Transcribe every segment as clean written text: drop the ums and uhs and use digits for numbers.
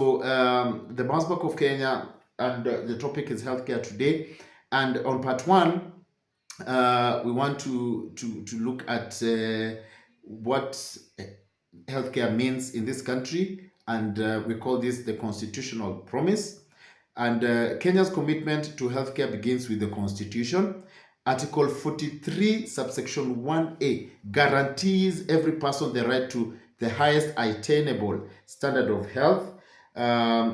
The Bounce Back of Kenya, and the topic is healthcare today. And on part one, we want to look at what healthcare means in this country, and we call this the constitutional promise. And Kenya's commitment to healthcare begins with the Constitution. Article 43, subsection 1A, guarantees every person the right to the highest attainable standard of health,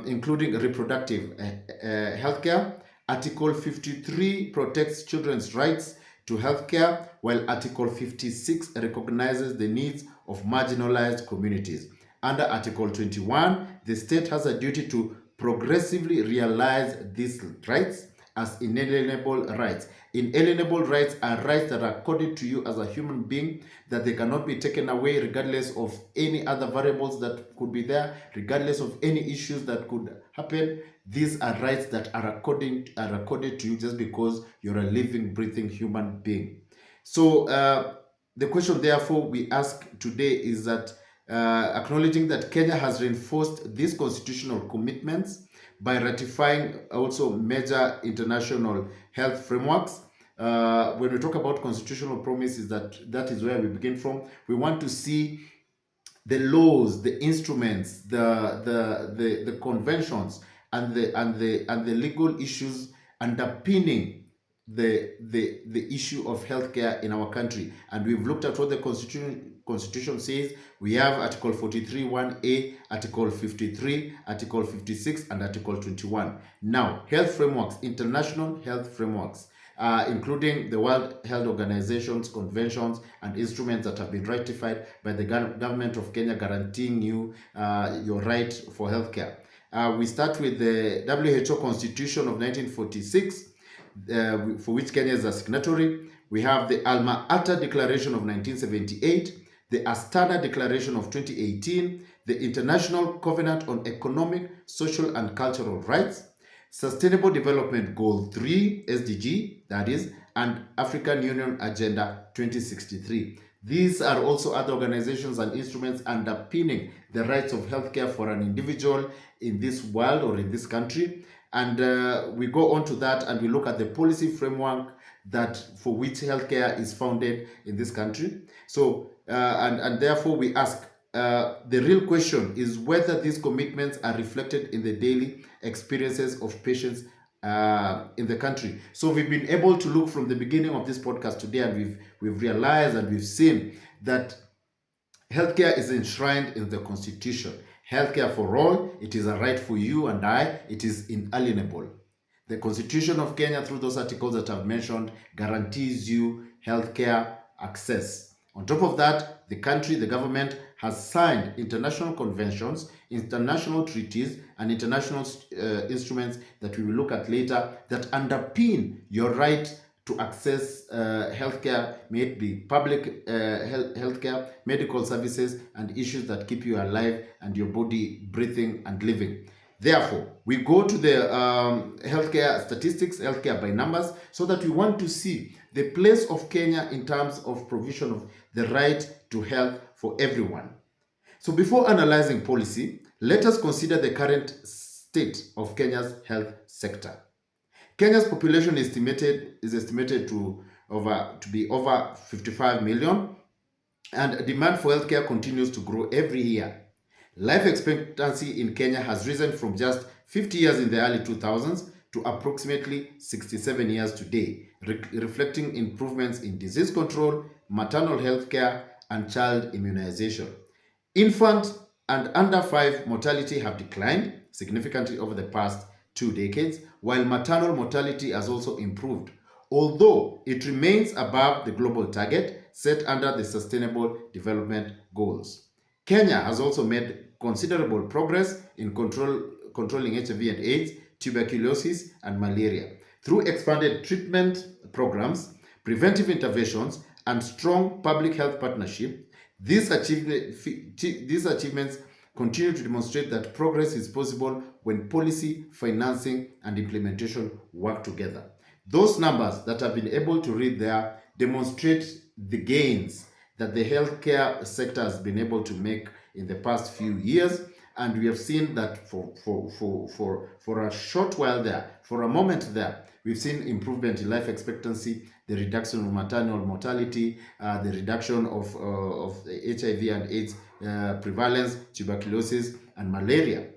including reproductive healthcare. Article 53 protects children's rights to healthcare, while Article 56 recognizes the needs of marginalized communities. Under Article 21, the state has a duty to progressively realize these rights as inalienable rights. Inalienable rights are rights that are accorded to you as a human being, that they cannot be taken away regardless of any other variables that could be there, regardless of any issues that could happen. These are rights that are accorded to you just because you're a living, breathing human being. So the question, therefore, we ask today is that acknowledging that Kenya has reinforced these constitutional commitments by ratifying also major international health frameworks. When we talk about constitutional promises, that is where we begin from. We want to see the laws, the instruments, the conventions, and the legal issues underpinning the issue of healthcare in our country. And we've looked at what the constitution says. We have Article 43 1A, Article 53, Article 56, and Article 21. Now, health frameworks, international health frameworks, including the World Health Organization's conventions and instruments that have been ratified by the government of Kenya, guaranteeing you your right for healthcare. We start with the WHO Constitution of 1946, for which Kenya is a signatory. We have the Alma Ata Declaration of 1978, the Astana Declaration of 2018, the International Covenant on Economic, Social and Cultural Rights, Sustainable Development Goal 3, SDG, that is, and African Union Agenda 2063. These are also other organizations and instruments underpinning the rights of healthcare for an individual in this world or in this country. And we go on to that and we look at the policy framework that for which healthcare is founded in this country. So, and therefore we ask, the real question is whether these commitments are reflected in the daily experiences of patients in the country. So we've been able to look from the beginning of this podcast today, and we've realized and we've seen that healthcare is enshrined in the Constitution. Healthcare for all, it is a right for you and I, it is inalienable. The Constitution of Kenya, through those articles that I've mentioned, guarantees you healthcare access. On top of that, the country, the government, has signed international conventions, international treaties, and international instruments that we will look at later that underpin your right to access healthcare, may it be public healthcare, medical services, and issues that keep you alive and your body breathing and living. Therefore, we go to the healthcare statistics, healthcare by numbers, so that we want to see the place of Kenya in terms of provision of the right to health for everyone. So before analyzing policy, let us consider the current state of Kenya's health sector. Kenya's population is estimated to be over 55 million, and demand for healthcare continues to grow every year. Life expectancy in Kenya has risen from just 50 years in the early 2000s to approximately 67 years today, reflecting improvements in disease control, maternal health care, and child immunization. Infant and under 5 mortality have declined significantly over the past 2 decades, while maternal mortality has also improved, although it remains above the global target set under the Sustainable Development Goals. Kenya has also made considerable progress in controlling HIV and AIDS, tuberculosis, and malaria through expanded treatment programs, preventive interventions, and strong public health partnership. These achievements continue to demonstrate that progress is possible when policy, financing, and implementation work together. Those numbers that I've been able to read there demonstrate the gains that the healthcare sector has been able to make in the past few years. And we have seen that for a short while there, for a moment there, we've seen improvement in life expectancy, the reduction of maternal mortality, the reduction of HIV and AIDS prevalence, tuberculosis, and malaria.